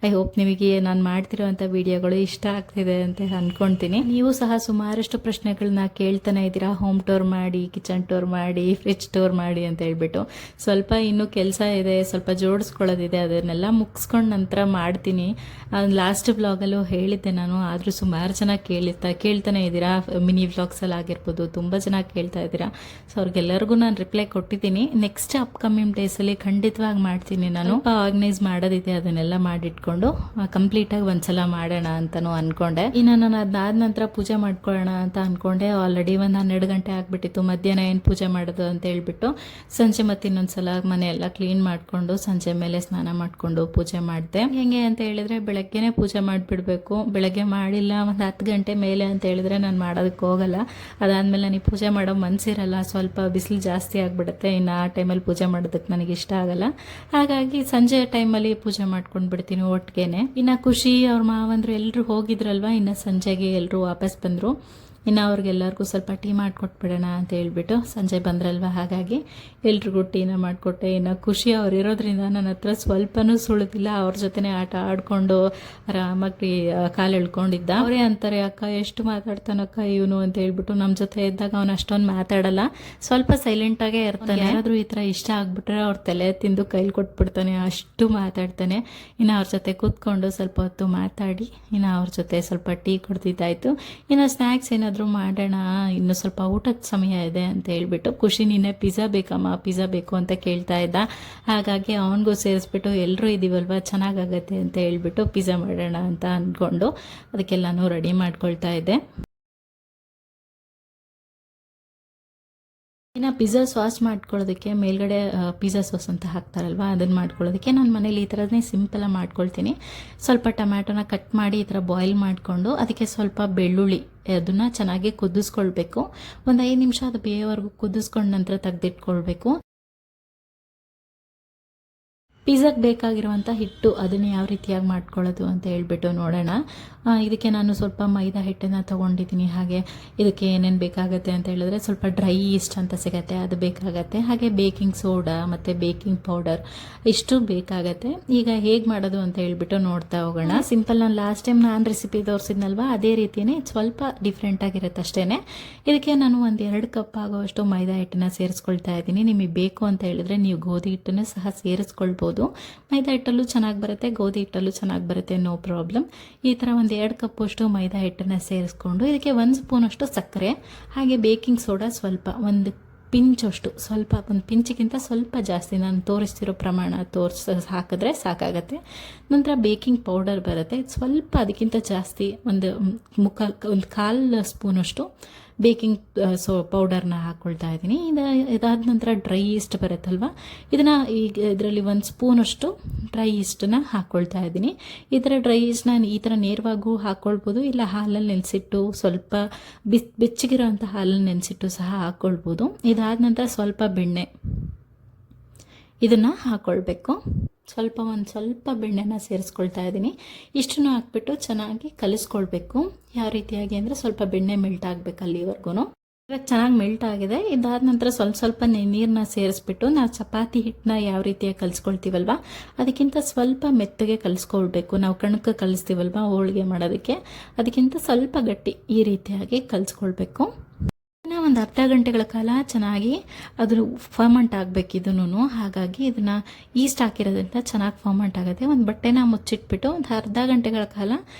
ಐ ಹೋಪ್ ನಿಮಗೆ ನಾನು ಮಾಡ್ತಿರೋಂಥ ವಿಡಿಯೋಗಳು ಇಷ್ಟ ಆಗ್ತಿದೆ ಅಂತ ಅಂದ್ಕೊಳ್ತೀನಿ. ನೀವು ಸಹ ಸುಮಾರಷ್ಟು ಪ್ರಶ್ನೆಗಳನ್ನ ಕೇಳ್ತಾನೆ ಇದ್ದೀರಾ, ಹೋಮ್ ಟೂರ್ ಮಾಡಿ, ಕಿಚನ್ ಟೂರ್ ಮಾಡಿ, ಫ್ರಿಜ್ ಟೂರ್ ಮಾಡಿ ಅಂತ ಹೇಳ್ಬಿಟ್ಟು. ಸ್ವಲ್ಪ ಇನ್ನೂ ಕೆಲಸ ಇದೆ, ಸ್ವಲ್ಪ ಜೋಡಿಸ್ಕೊಳ್ಳೋದಿದೆ, ಅದನ್ನೆಲ್ಲ ಮುಗಿಸ್ಕೊಂಡು ನಂತರ ಮಾಡ್ತೀನಿ. ಲಾಸ್ಟ್ ವ್ಲಾಗಲ್ಲೂ ಹೇಳಿದ್ದೆ ನಾನು, ಆದರೂ ಸುಮಾರು ಜನ ಕೇಳ್ತಾನೆ ಇದ್ದೀರಾ. ಮಿನಿ ವ್ಲಾಗ್ಸಲ್ಲಿ ಆಗಿರ್ಬೋದು ತುಂಬ ಜನ ಕೇಳ್ತಾ ಇದ್ದೀರಾ. ಸೊ ಅವ್ರಿಗೆಲ್ಲರಿಗೂ ನಾನು ರಿಪ್ಲೈ ಕೊಟ್ಟಿದ್ದೀನಿ. ನೆಕ್ಸ್ಟ್ ಅಪ್ಕಮಿಂಗ್ ಡೇಸಲ್ಲಿ ಖಂಡಿತವಾಗಿ ಮಾಡ್ತೀನಿ. ನಾನು ಆರ್ಗನೈಸ್ ಮಾಡೋದಿದೆ, ಅದನ್ನೆಲ್ಲ ಮಾಡಿಟ್ಕೊಂಡು ಕಂಪ್ಲೀಟಾಗಿ ಒಂದ್ಸಲ ಮಾಡೋಣ ಅಂತಲೂ ಅಂದ್ಕೊಂಡೆ. ಇನ್ನು ನಾನು ಅದಾದ ನಂತರ ಪೂಜೆ ಮಾಡ್ಕೊಳ್ಳೋಣ ಅಂತ ಅಂದ್ಕೊಂಡೆ. ಆಲ್ರೆಡಿ ಒಂದು 12 ಗಂಟೆ ಆಗಿಬಿಟ್ಟಿತ್ತು. ಮಧ್ಯಾಹ್ನ ಏನು ಪೂಜೆ ಮಾಡೋದು ಅಂತ ಹೇಳ್ಬಿಟ್ಟು ಸಂಜೆ ಮತ್ತೆ ಇನ್ನೊಂದ್ಸಲ ಮನೆ ಎಲ್ಲ ಕ್ಲೀನ್ ಮಾಡಿಕೊಂಡು ಸಂಜೆ ಮೇಲೆ ಸ್ನಾನ ಮಾಡಿಕೊಂಡು ಪೂಜೆ ಮಾಡಿದೆ. ಹೆಂಗೆ ಅಂತ ಹೇಳಿದ್ರೆ ಬೆಳಗ್ಗೆನೇ ಪೂಜೆ ಮಾಡಿಬಿಡ್ಬೇಕು. ಬೆಳಗ್ಗೆ ಮಾಡಿಲ್ಲ ಒಂದು 10 ಗಂಟೆ ಮೇಲೆ ಅಂತ ಹೇಳಿದ್ರೆ ನಾನು ಮಾಡೋದಕ್ಕೆ ಹೋಗಲ್ಲ. ಅದಾದಮೇಲೆ ನನಗೆ ಪೂಜೆ ಮಾಡೋ ಮನಸ್ಸಿರಲ್ಲ, ಸ್ವಲ್ಪ ಬಿಸಿಲು ಜಾಸ್ತಿ ಆಗಿಬಿಡುತ್ತೆ. ಇನ್ನು ಆ ಟೈಮಲ್ಲಿ ಪೂಜೆ ಮಾಡೋದಕ್ಕೆ ನನಗೆ ಇಷ್ಟ ಆಗಲ್ಲ. ಹಾಗಾಗಿ ಸಂಜೆ ಟೈಮಲ್ಲಿ ಪೂಜೆ ಮಾಡ್ಕೊಂಡು ಬಿಡ್ತೀನಿ ಒಟ್ಟಿಗೆನೆ. ಇನ್ನು ಖುಷಿ ಅವ್ರ ಮಾವಂದ್ರು ಎಲ್ಲರೂ ಹೋಗಿದ್ರಲ್ವ, ಇನ್ನು ಸಂಜೆಗೆ ಎಲ್ಲರೂ ವಾಪಸ್ ಬಂದರು. ಇನ್ನು ಅವ್ರಿಗೆಲ್ಲರಿಗೂ ಸ್ವಲ್ಪ ಟೀ ಮಾಡಿಕೊಟ್ಬಿಡೋಣ ಅಂತ ಹೇಳ್ಬಿಟ್ಟು ಸಂಜೆ ಬಂದ್ರಲ್ವ, ಹಾಗಾಗಿ ಎಲ್ರಿಗೂ ಟೀನ ಮಾಡಿಕೊಟ್ಟೆ. ಇನ್ನು ಖುಷಿ ಅವ್ರು ಇರೋದ್ರಿಂದ ನನ್ನ ಹತ್ರ ಸ್ವಲ್ಪನೂ ಸುಳಿದಿಲ್ಲ. ಅವ್ರ ಜೊತೆನೇ ಆಟ ಆಡಿಕೊಂಡು ಆರಾಮಾಗಿ ಕಾಲು ಎಳ್ಕೊಂಡಿದ್ದ. ಅವರೇ ಅಂತಾರೆ, ಅಕ್ಕ ಎಷ್ಟು ಮಾತಾಡ್ತಾನಕ್ಕ ಇವನು ಅಂತ ಹೇಳ್ಬಿಟ್ಟು. ನಮ್ಮ ಜೊತೆ ಇದ್ದಾಗ ಅವನು ಅಷ್ಟೊಂದು ಮಾತಾಡಲ್ಲ, ಸ್ವಲ್ಪ ಸೈಲೆಂಟಾಗೇ ಇರ್ತಾನೆ. ಯಾರಾದರೂ ಈ ಥರ ಇಷ್ಟ ಆಗ್ಬಿಟ್ರೆ ಅವ್ರ ತಲೆ ತಿಂದು ಕೈಲಿ ಕೊಟ್ಬಿಡ್ತಾನೆ, ಅಷ್ಟು ಮಾತಾಡ್ತಾನೆ. ಇನ್ನು ಅವ್ರ ಜೊತೆ ಕೂತ್ಕೊಂಡು ಸ್ವಲ್ಪ ಹೊತ್ತು ಮಾತಾಡಿ ಇನ್ನು ಅವ್ರ ಜೊತೆ ಸ್ವಲ್ಪ ಟೀ ಕುಡ್ದಿದ್ದಾಯಿತು. ಇನ್ನು ಸ್ನ್ಯಾಕ್ಸ್ ಏನಾದರೂ ಮಾಡೋಣ, ಇನ್ನು ಸ್ವಲ್ಪ ಊಟದ ಸಮಯ ಇದೆ ಅಂತ ಹೇಳ್ಬಿಟ್ಟು ಖುಷಿ ನಿನ್ನೆ ಪಿಜ್ಜಾ ಬೇಕಮ್ಮ, ಪಿಜ್ಜಾ ಬೇಕು ಅಂತ ಕೇಳ್ತಾ ಇದ್ದ. ಹಾಗಾಗಿ ಅವನಿಗೂ ಸೇರಿಸ್ಬಿಟ್ಟು ಎಲ್ಲರೂ ಇದೀವಲ್ವ ಚೆನ್ನಾಗಾಗತ್ತೆ ಅಂತ ಹೇಳ್ಬಿಟ್ಟು ಪಿಜ್ಜಾ ಮಾಡೋಣ ಅಂತ ಅಂದ್ಕೊಂಡು ಅದಕ್ಕೆಲ್ಲನೂ ರೆಡಿ ಮಾಡ್ಕೊಳ್ತಾ ಇದ್ದೆ. ಇನ್ನು ಪಿಜ್ಜಾ ಸಾಸ್ ಮಾಡ್ಕೊಳ್ಳೋದಕ್ಕೆ ಮೇಲ್ಗಡೆ ಪಿಜ್ಜಾ ಸಾಸ್ ಅಂತ ಹಾಕ್ತಾರಲ್ವ, ಅದನ್ನು ಮಾಡ್ಕೊಳ್ಳೋದಕ್ಕೆ ನಾನು ಮನೇಲಿ ಈ ಥರನೇ ಸಿಂಪಲಾಗಿ ಮಾಡ್ಕೊಳ್ತೀನಿ. ಸ್ವಲ್ಪ ಟೊಮ್ಯಾಟೊನ ಕಟ್ ಮಾಡಿ ಈ ಥರ ಬಾಯ್ಲ್ ಮಾಡಿಕೊಂಡು ಅದಕ್ಕೆ ಸ್ವಲ್ಪ ಬೆಳ್ಳುಳ್ಳಿ ಅದನ್ನು ಚೆನ್ನಾಗಿ ಕುದಿಸ್ಕೊಳ್ಬೇಕು. ಒಂದು 5 ನಿಮಿಷ ಅದು ಬೇಯೋವರೆಗೂ ಕುದಿಸ್ಕೊಂಡ ನಂತರ ತೆಗೆದಿಟ್ಕೊಳ್ಬೇಕು. ಪಿಜ್ಜಾಗೆ ಬೇಕಾಗಿರುವಂಥ ಹಿಟ್ಟು ಅದನ್ನು ಯಾವ ರೀತಿಯಾಗಿ ಮಾಡ್ಕೊಳ್ಳೋದು ಅಂತ ಹೇಳ್ಬಿಟ್ಟು ನೋಡೋಣ. ಇದಕ್ಕೆ ನಾನು ಸ್ವಲ್ಪ ಮೈದಾ ಹಿಟ್ಟನ್ನು ತೊಗೊಂಡಿದ್ದೀನಿ. ಹಾಗೆ ಇದಕ್ಕೆ ಏನೇನು ಬೇಕಾಗತ್ತೆ ಅಂತ ಹೇಳಿದ್ರೆ ಸ್ವಲ್ಪ ಡ್ರೈ ಈಸ್ಟ್ ಅಂತ ಸಿಗತ್ತೆ, ಅದು ಬೇಕಾಗತ್ತೆ. ಹಾಗೆ ಬೇಕಿಂಗ್ ಸೋಡಾ ಮತ್ತು ಬೇಕಿಂಗ್ ಪೌಡರ್ ಇಷ್ಟು ಬೇಕಾಗತ್ತೆ. ಈಗ ಹೇಗೆ ಮಾಡೋದು ಅಂತ ಹೇಳ್ಬಿಟ್ಟು ನೋಡ್ತಾ ಹೋಗೋಣ. ಸಿಂಪಲ್, ನಾನು ಲಾಸ್ಟ್ ಟೈಮ್ ನಾನು ರೆಸಿಪಿ ತೋರಿಸಿದ್ನಲ್ವ ಅದೇ ರೀತಿಯೇ ಸ್ವಲ್ಪ ಡಿಫ್ರೆಂಟಾಗಿರುತ್ತೆ ಅಷ್ಟೇ. ಇದಕ್ಕೆ ನಾನು 1-2 ಕಪ್ ಆಗುವಷ್ಟು ಮೈದಾ ಹಿಟ್ಟನ್ನು ಸೇರಿಸ್ಕೊಳ್ತಾ ಇದ್ದೀನಿ. ನಿಮಗೆ ಬೇಕು ಅಂತ ಹೇಳಿದ್ರೆ ನೀವು ಗೋಧಿ ಹಿಟ್ಟನ್ನು ಸಹ ಸೇರಿಸ್ಕೊಳ್ಬೋದು. ಮೈದಾ ಹಿಟ್ಟಲ್ಲೂ ಚೆನ್ನಾಗಿ ಬರುತ್ತೆ, ಗೋಧಿ ಹಿಟ್ಟಲ್ಲೂ ಚೆನ್ನಾಗಿ ಬರುತ್ತೆ, ನೋ ಪ್ರಾಬ್ಲಮ್. ಈ ಥರ 1-2 ಕಪ್ ಅಷ್ಟು ಮೈದಾ ಹಿಟ್ಟನ್ನು ಸೇರಿಸ್ಕೊಂಡು ಇದಕ್ಕೆ 1 ಸ್ಪೂನ್ ಅಷ್ಟು ಸಕ್ಕರೆ, ಹಾಗೆ ಬೇಕಿಂಗ್ ಸೋಡಾ ಸ್ವಲ್ಪ 1 ಪಿಂಚಷ್ಟು, ಸ್ವಲ್ಪ 1 ಪಿಂಚಿಗಿಂತ ಸ್ವಲ್ಪ ಜಾಸ್ತಿ, ನಾನು ತೋರಿಸ್ತಿರೋ ಪ್ರಮಾಣ ಹಾಕಿದ್ರೆ ಸಾಕಾಗತ್ತೆ. ನಂತರ ಬೇಕಿಂಗ್ ಪೌಡರ್ ಬರುತ್ತೆ, ಸ್ವಲ್ಪ ಅದಕ್ಕಿಂತ ಜಾಸ್ತಿ ಒಂದು 1/4 ಸ್ಪೂನಷ್ಟು ಬೇಕಿಂಗ್ ಪೌಡರ್ನ ಹಾಕ್ಕೊಳ್ತಾ ಇದ್ದೀನಿ. ಇದಾದ ನಂತರ ಡ್ರೈ ಈಸ್ಟ್ ಬರುತ್ತಲ್ವ, ಇದನ್ನು ಈಗ ಇದರಲ್ಲಿ 1 ಸ್ಪೂನಷ್ಟು ಡ್ರೈ ಈಸ್ಟನ್ನ ಹಾಕ್ಕೊಳ್ತಾ ಇದ್ದೀನಿ. ಈ ಥರ ಡ್ರೈ ಈಸ್ಟ್ನ ಈ ಥರ ನೇರವಾಗೂ ಹಾಕ್ಕೊಳ್ಬೋದು, ಇಲ್ಲ ಹಾಲಲ್ಲಿ ನೆನೆಸಿಟ್ಟು ಸ್ವಲ್ಪ ಬೆಚ್ಚಗಿರೋ ಅಂಥ ಹಾಲಲ್ಲಿ ನೆನೆಸಿಟ್ಟು ಸಹ ಹಾಕ್ಕೊಳ್ಬೋದು. ಇದಾದ ನಂತರ ಸ್ವಲ್ಪ ಬೆಣ್ಣೆ ಇದನ್ನು ಹಾಕ್ಕೊಳ್ಬೇಕು. ಒಂದು ಸ್ವಲ್ಪ ಬೆಣ್ಣೆನ ಸೇರಿಸ್ಕೊಳ್ತಾ ಇದ್ದೀನಿ. ಇಷ್ಟನ್ನು ಹಾಕ್ಬಿಟ್ಟು ಚೆನ್ನಾಗಿ ಕಲಿಸ್ಕೊಳ್ಬೇಕು. ಯಾವ ರೀತಿಯಾಗಿ ಅಂದರೆ ಸ್ವಲ್ಪ ಬೆಣ್ಣೆ ಮೆಲ್ಟ್ ಆಗಬೇಕು ಅಲ್ಲಿವರೆಗೂ. ಇವಾಗ ಚೆನ್ನಾಗಿ ಮೆಲ್ಟ್ ಆಗಿದೆ. ಇದಾದ ನಂತರ ಸ್ವಲ್ಪ ನೀರನ್ನ ಸೇರಿಸ್ಬಿಟ್ಟು ನಾವು ಚಪಾತಿ ಹಿಟ್ಟನ್ನ ಯಾವ ರೀತಿಯಾಗಿ ಕಲಿಸ್ಕೊಳ್ತೀವಲ್ವ ಅದಕ್ಕಿಂತ ಸ್ವಲ್ಪ ಮೆತ್ತಗೆ ಕಲಿಸ್ಕೊಳ್ಬೇಕು. ನಾವು ಕಣಕ್ಕೆ ಕಲಿಸ್ತೀವಲ್ವ ಹೋಳಿಗೆ ಮಾಡೋದಕ್ಕೆ, ಅದಕ್ಕಿಂತ ಸ್ವಲ್ಪ ಗಟ್ಟಿ ಈ ರೀತಿಯಾಗಿ ಕಲಿಸ್ಕೊಳ್ಬೇಕು. ಒಂದು ಅರ್ಧ ಗಂಟೆಗಳ ಕಾಲ ಚೆನ್ನಾಗಿ ಅದು ಫರ್ಮೆಂಟ್ ಆಗಬೇಕು ಇದನ್ನು. ಹಾಗಾಗಿ ಇದನ್ನು ಈಸ್ಟ್ ಹಾಕಿರೋದ್ರಿಂದ ಚೆನ್ನಾಗಿ ಫರ್ಮೆಂಟ್ ಆಗುತ್ತೆ. ಒಂದು ಬಟ್ಟೆನ ಮುಚ್ಚಿಟ್ಬಿಟ್ಟು ಒಂದು ಅರ್ಧ ಗಂಟೆಗಳ ಕಾಲ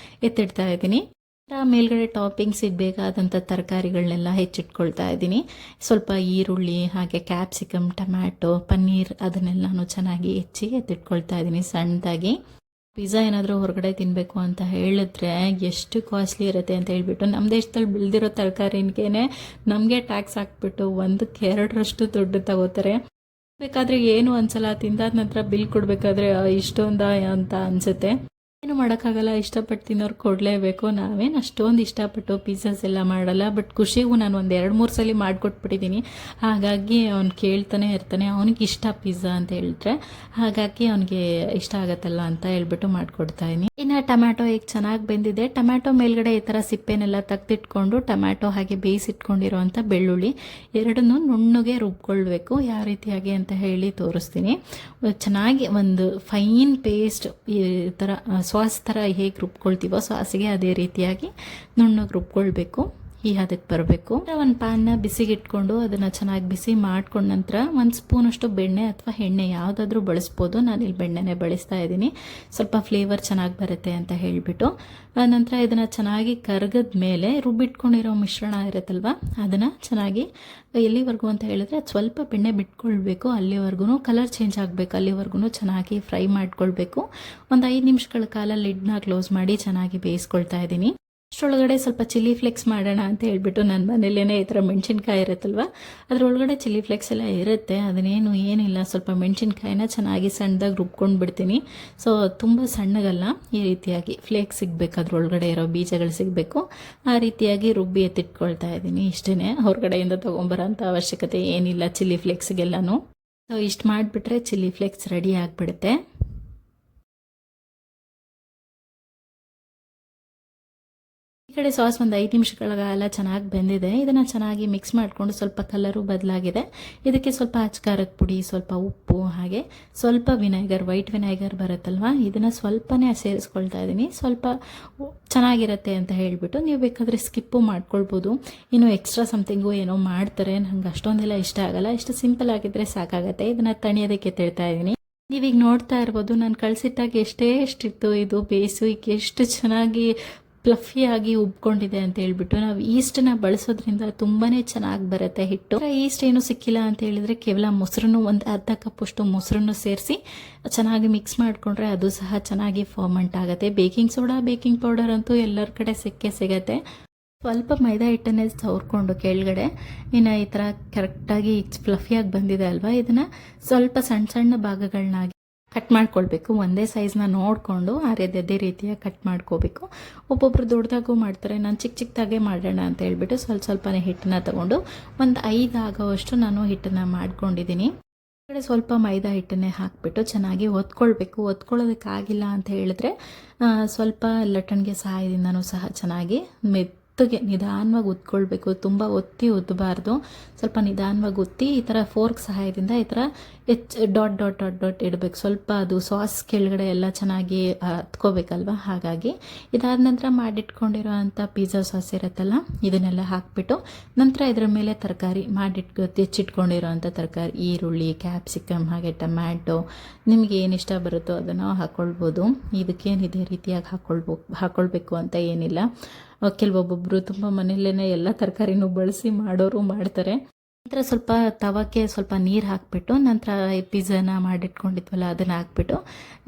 ಎತ್ತಿಡ್ತಾ ಇದ್ದೀನಿ. ಮೇಲ್ಗಡೆ ಟಾಪಿಂಗ್ಸ್ ಇಡಬೇಕಾದಂಥ ತರಕಾರಿಗಳನ್ನೆಲ್ಲ ಹೆಚ್ಚಿಟ್ಕೊಳ್ತಾ ಇದ್ದೀನಿ. ಸ್ವಲ್ಪ ಈರುಳ್ಳಿ, ಹಾಗೆ ಕ್ಯಾಪ್ಸಿಕಮ್, ಟೊಮ್ಯಾಟೊ, ಪನ್ನೀರ್ ಅದನ್ನೆಲ್ಲನೂ ಚೆನ್ನಾಗಿ ಹೆಚ್ಚಿ ಎತ್ತಿಟ್ಕೊಳ್ತಾ ಇದ್ದೀನಿ ಸಣ್ಣದಾಗಿ. ಪಿಜ್ಜಾ ಏನಾದರೂ ಹೊರಗಡೆ ತಿನ್ನಬೇಕು ಅಂತ ಹೇಳಿದ್ರೆ ಎಷ್ಟು ಕಾಸ್ಟ್ಲಿ ಇರುತ್ತೆ ಅಂತ ಹೇಳ್ಬಿಟ್ಟು ನಮ್ಮ ದೇಶದಲ್ಲಿ ಬೆಳೆದಿರೋ ತರಕಾರಿಗೇ ನಮಗೆ ಟ್ಯಾಕ್ಸ್ ಹಾಕ್ಬಿಟ್ಟು 1/2 ದುಡ್ಡು ತಗೋತಾರೆ. ಬೇಕಾದರೆ ಏನು ಅನ್ಸಲ್ಲ, ತಿಂದಾದ ನಂತರ ಬಿಲ್ ಕೊಡಬೇಕಾದ್ರೆ ಇಷ್ಟೊಂದ ಅಂತ ಅನಿಸುತ್ತೆ. ಏನು ಮಾಡೋಕ್ಕಾಗಲ್ಲ, ಇಷ್ಟಪಟ್ಟು ತಿನ್ನೋರು ಕೊಡಲೇಬೇಕು. ನಾವೇನು ಅಷ್ಟೊಂದು ಇಷ್ಟಪಟ್ಟು ಪಿಜ್ಜಾಸ್ ಎಲ್ಲ ಮಾಡಲ್ಲ, ಬಟ್ ಖುಷಿಗೂ ನಾನು 1-2-3 ಸಲ ಮಾಡಿಕೊಟ್ಬಿಟ್ಟಿದ್ದೀನಿ. ಹಾಗಾಗಿ ಅವ್ನು ಕೇಳ್ತಾನೆ ಇರ್ತಾನೆ, ಅವನಿಗೆ ಇಷ್ಟ ಪಿಜ್ಜಾ ಅಂತ ಹೇಳಿದ್ರೆ, ಹಾಗಾಗಿ ಅವನಿಗೆ ಇಷ್ಟ ಆಗತ್ತಲ್ಲ ಅಂತ ಹೇಳ್ಬಿಟ್ಟು ಮಾಡಿಕೊಡ್ತಾ ಇದ್ದೀನಿ. ಇನ್ನು ಟೊಮ್ಯಾಟೊ ಈಗ ಚೆನ್ನಾಗಿ ಬೆಂದಿದೆ. ಟೊಮ್ಯಾಟೊ ಮೇಲ್ಗಡೆ ಈ ಥರ ಸಿಪ್ಪೆನೆಲ್ಲ ತೆಗೆದಿಟ್ಕೊಂಡು ಟೊಮ್ಯಾಟೊ ಹಾಗೆ ಬೇಯಿಸಿಟ್ಕೊಂಡಿರೋವಂಥ ಬೆಳ್ಳುಳ್ಳಿ ಎರಡನ್ನೂ ನುಣ್ಣಗೆ ರುಬ್ಕೊಳ್ಬೇಕು. ಯಾವ ರೀತಿಯಾಗಿ ಅಂತ ಹೇಳಿ ತೋರಿಸ್ತೀನಿ. ಚೆನ್ನಾಗಿ ಒಂದು ಫೈನ್ ಪೇಸ್ಟ್ ಈ ಥರ ಸಾಸ್ ಥರ ಹೇಗೆ ರುಬ್ಕೊಳ್ತೀವೋ ಸಾಸಿಗೆ ಅದೇ ರೀತಿಯಾಗಿ ನುಣ್ಣಗೆ ರುಬ್ಕೊಳ್ಬೇಕು. ಈ ಹದಕ್ಕೆ ಬರಬೇಕು. ಒಂದು ಪ್ಯಾನ್ನ ಬಿಸಿಗೆ ಇಟ್ಕೊಂಡು ಅದನ್ನು ಚೆನ್ನಾಗಿ ಬಿಸಿ ಮಾಡ್ಕೊಂಡ ನಂತರ 1 ಸ್ಪೂನಷ್ಟು ಬೆಣ್ಣೆ ಅಥವಾ ಎಣ್ಣೆ ಯಾವುದಾದ್ರೂ ಬಳಸ್ಬೋದು. ನಾನಿಲ್ಲಿ ಬೆಣ್ಣೆನೇ ಬಳಸ್ತಾ ಇದ್ದೀನಿ, ಸ್ವಲ್ಪ ಫ್ಲೇವರ್ ಚೆನ್ನಾಗಿ ಬರುತ್ತೆ ಅಂತ ಹೇಳಿಬಿಟ್ಟು. ನಂತರ ಇದನ್ನು ಚೆನ್ನಾಗಿ ಕರಗದ ಮೇಲೆ ರುಬ್ಬಿಟ್ಕೊಂಡಿರೋ ಮಿಶ್ರಣ ಇರುತ್ತಲ್ವ ಅದನ್ನು ಚೆನ್ನಾಗಿ ಎಲ್ಲಿವರೆಗೂ ಅಂತ ಹೇಳಿದ್ರೆ ಅದು ಸ್ವಲ್ಪ ಬೆಣ್ಣೆ ಬಿಟ್ಕೊಳ್ಬೇಕು. ಅಲ್ಲಿವರೆಗೂ ಕಲರ್ ಚೇಂಜ್ ಆಗಬೇಕು, ಅಲ್ಲಿವರೆಗೂ ಚೆನ್ನಾಗಿ ಫ್ರೈ ಮಾಡ್ಕೊಳ್ಬೇಕು. ಒಂದು 5 ನಿಮಿಷಗಳ ಕಾಲ ಲಿಡ್ನ ಕ್ಲೋಸ್ ಮಾಡಿ ಚೆನ್ನಾಗಿ ಬೇಯಿಸ್ಕೊಳ್ತಾ ಇದ್ದೀನಿ. ಅಷ್ಟರೊಳಗಡೆ ಸ್ವಲ್ಪ ಚಿಲ್ಲಿ ಫ್ಲೇಕ್ಸ್ ಮಾಡೋಣ ಅಂತ ಹೇಳ್ಬಿಟ್ಟು ನನ್ನ ಮನೇಲೇ ಈ ಥರ ಮೆಣಸಿನ್ಕಾಯಿ ಇರುತ್ತಲ್ವ ಅದರೊಳಗಡೆ ಚಿಲ್ಲಿ ಫ್ಲೇಕ್ಸ್ ಎಲ್ಲ ಇರುತ್ತೆ. ಏನಿಲ್ಲ, ಸ್ವಲ್ಪ ಮೆಣಸಿನ್ಕಾಯಿನ ಚೆನ್ನಾಗಿ ಸಣ್ಣದಾಗಿ ರುಬ್ಕೊಂಡು ಬಿಡ್ತೀನಿ. ಸೊ ತುಂಬ ಸಣ್ಣಗಲ್ಲ, ಈ ರೀತಿಯಾಗಿ ಫ್ಲೇಕ್ಸ್ ಸಿಗಬೇಕು, ಅದರೊಳಗಡೆ ಇರೋ ಬೀಜಗಳು ಸಿಗಬೇಕು. ಆ ರೀತಿಯಾಗಿ ರುಬ್ಬಿ ಎತ್ತಿಟ್ಕೊಳ್ತಾ ಇದ್ದೀನಿ. ಇಷ್ಟೇ, ಹೊರಗಡೆಯಿಂದ ತೊಗೊಂಬರೋಂಥ ಅವಶ್ಯಕತೆ ಏನಿಲ್ಲ ಚಿಲ್ಲಿ ಫ್ಲೇಕ್ಸ್ಗೆಲ್ಲನೂ. ಸೊ ಇಷ್ಟು ಮಾಡಿಬಿಟ್ರೆ ಚಿಲ್ಲಿ ಫ್ಲೇಕ್ಸ್ ರೆಡಿ ಆಗಿಬಿಡುತ್ತೆ. ಈ ಕಡೆ ಸಾಸ್ ಒಂದು 5 ನಿಮಿಷಗಳ ಕಾಲ ಚೆನ್ನಾಗಿ ಬೆಂದಿದೆ. ಇದನ್ನು ಚೆನ್ನಾಗಿ ಮಿಕ್ಸ್ ಮಾಡಿಕೊಂಡು ಸ್ವಲ್ಪ ಕಲರು ಬದಲಾಗಿದೆ. ಇದಕ್ಕೆ ಸ್ವಲ್ಪ ಅಚ್ಕಾರದ ಪುಡಿ, ಸ್ವಲ್ಪ ಉಪ್ಪು, ಹಾಗೆ ಸ್ವಲ್ಪ ವಿನೆಗರ್, ವೈಟ್ ವಿನೆಗರ್ ಬರುತ್ತಲ್ವ ಇದನ್ನು ಸ್ವಲ್ಪನೇ ಸೇರಿಸ್ಕೊಳ್ತಾ ಇದ್ದೀನಿ. ಸ್ವಲ್ಪ ಚೆನ್ನಾಗಿರುತ್ತೆ ಅಂತ ಹೇಳಿಬಿಟ್ಟು ನೀವು ಬೇಕಾದರೆ ಸ್ಕಿಪ್ಪು ಮಾಡ್ಕೊಳ್ಬೋದು. ಇನ್ನು ಎಕ್ಸ್ಟ್ರಾ ಸಮಥಿಂಗು ಏನೋ ಮಾಡ್ತಾರೆ, ನಂಗೆ ಅಷ್ಟೊಂದೆಲ್ಲ ಇಷ್ಟ ಆಗಲ್ಲ. ಇಷ್ಟು ಸಿಂಪಲ್ ಆಗಿದ್ದರೆ ಸಾಕಾಗತ್ತೆ. ಇದನ್ನು ತಣಿಯೋದಕ್ಕೆ ತಿಳ್ತಾ ಇದ್ದೀನಿ. ನೀವೀಗ ನೋಡ್ತಾ ಇರ್ಬೋದು, ನಾನು ಕಳಿಸಿಟ್ಟಾಗ ಎಷ್ಟಿತ್ತು ಇದು ಬೇಸು, ಈಗ ಎಷ್ಟು ಚೆನ್ನಾಗಿ ಫ್ಲಫಿಯಾಗಿ ಉಬ್ಕೊಂಡಿದೆ ಅಂತ ಹೇಳ್ಬಿಟ್ಟು. ನಾವು ಈಸ್ಟನ್ನ ಬಳಸೋದ್ರಿಂದ ತುಂಬಾ ಚೆನ್ನಾಗಿ ಬರುತ್ತೆ ಹಿಟ್ಟು. ಈಸ್ಟ್ ಏನು ಸಿಕ್ಕಿಲ್ಲ ಅಂತ ಹೇಳಿದ್ರೆ ಕೇವಲ ಮೊಸರನ್ನು ಒಂದು ಅರ್ಧ ಕಪ್ಪಷ್ಟು ಮೊಸರನ್ನು ಸೇರಿಸಿ ಚೆನ್ನಾಗಿ ಮಿಕ್ಸ್ ಮಾಡಿಕೊಂಡ್ರೆ ಅದು ಸಹ ಚೆನ್ನಾಗಿ ಫರ್ಮೆಂಟ್ ಆಗುತ್ತೆ. ಬೇಕಿಂಗ್ ಸೋಡಾ, ಬೇಕಿಂಗ್ ಪೌಡರ್ ಅಂತೂ ಎಲ್ಲರ ಕಡೆ ಸಿಕ್ಕೇ ಸಿಗತ್ತೆ. ಸ್ವಲ್ಪ ಮೈದಾ ಹಿಟ್ಟನ್ನೇ ಸವರ್ಕೊಂಡು ಕೆಳಗಡೆ ಇನ್ನು ಈ ಥರ ಕರೆಕ್ಟಾಗಿ ಫ್ಲಫಿಯಾಗಿ ಬಂದಿದೆ ಅಲ್ವಾ, ಇದನ್ನು ಸ್ವಲ್ಪ ಸಣ್ಣ ಸಣ್ಣ ಭಾಗಗಳನ್ನಾಗಿ ಕಟ್ ಮಾಡ್ಕೊಳ್ಬೇಕು. ಒಂದೇ ಸೈಜ್ನ ನೋಡಿಕೊಂಡು ಅದೇ ರೀತಿಯಾಗಿ ಕಟ್ ಮಾಡ್ಕೋಬೇಕು. ಒಬ್ಬೊಬ್ರು ದೊಡ್ಡದಾಗೂ ಮಾಡ್ತಾರೆ, ನಾನು ಚಿಕ್ಕದಾಗೆ ಮಾಡೋಣ ಅಂತ ಹೇಳ್ಬಿಟ್ಟು ಸ್ವಲ್ಪನೇ ಹಿಟ್ಟನ್ನ ತಗೊಂಡು ಒಂದು 5 ಆಗೋವಷ್ಟು ನಾನು ಹಿಟ್ಟನ್ನು ಮಾಡ್ಕೊಂಡಿದ್ದೀನಿ. ಕಡೆ ಸ್ವಲ್ಪ ಮೈದಾ ಹಿಟ್ಟನ್ನೇ ಹಾಕಿಬಿಟ್ಟು ಚೆನ್ನಾಗಿ ಒತ್ಕೊಳ್ಬೇಕು. ಒತ್ಕೊಳ್ಳೋದಕ್ಕಾಗಿಲ್ಲ ಅಂತ ಹೇಳಿದ್ರೆ ಸ್ವಲ್ಪ ಲಟ್ಟಣಿಗೆ ಸಹಾಯದಿಂದನೂ ಸಹ ಚೆನ್ನಾಗಿ ಮೆತ್ತಗೆ ನಿಧಾನವಾಗಿ ಉತ್ಕೊಳ್ಬೇಕು. ತುಂಬ ಒತ್ತಿ ಉದ್ದಬಾರ್ದು, ಸ್ವಲ್ಪ ನಿಧಾನವಾಗಿ ಉತ್ತಿ ಈ ಥರ ಫೋರ್ಕ್ ಸಹಾಯದಿಂದ ಈ ಥರ ಡಾಟ್ ಇಡಬೇಕು. ಸ್ವಲ್ಪ ಅದು ಸಾಸ್ ಕೆಳಗಡೆ ಎಲ್ಲ ಚೆನ್ನಾಗಿ ಹತ್ಕೋಬೇಕಲ್ವ, ಹಾಗಾಗಿ ಇದಾದ ನಂತರ ಮಾಡಿಟ್ಕೊಂಡಿರೋ ಅಂಥ ಪಿಜ್ಜಾ ಸಾಸ್ ಇರುತ್ತಲ್ಲ, ಇದನ್ನೆಲ್ಲ ಹಾಕಿಬಿಟ್ಟು ನಂತರ ಇದರ ಮೇಲೆ ತರಕಾರಿ ಹೆಚ್ಚಿಟ್ಕೊಂಡಿರೋ ಅಂಥ ತರಕಾರಿ, ಈರುಳ್ಳಿ, ಕ್ಯಾಪ್ಸಿಕಮ್, ಹಾಗೆ ಟೊಮ್ಯಾಟೊ, ನಿಮಗೆ ಏನು ಇಷ್ಟ ಬರುತ್ತೋ ಅದನ್ನು ಹಾಕ್ಕೊಳ್ಬೋದು. ಇದಕ್ಕೇನು ಇದೇ ರೀತಿಯಾಗಿ ಹಾಕ್ಕೊಳ್ಬೇಕು ಅಂತ ಏನಿಲ್ಲ. ಕೆಲವೊಬ್ಬೊಬ್ಬರು ತುಂಬ ಮನೆಯಲ್ಲೇ ಎಲ್ಲ ತರಕಾರಿನೂ ಬಳಸಿ ಮಾಡೋರು ಮಾಡ್ತಾರೆ. ನಂತರ ಸ್ವಲ್ಪ ತವಕ್ಕೆ ಸ್ವಲ್ಪ ನೀರು ಹಾಕಿಬಿಟ್ಟು ನಂತರ ಪಿಜ್ಜಾನ ಮಾಡಿಟ್ಕೊಂಡಿದ್ವಲ್ಲ ಅದನ್ನು ಹಾಕ್ಬಿಟ್ಟು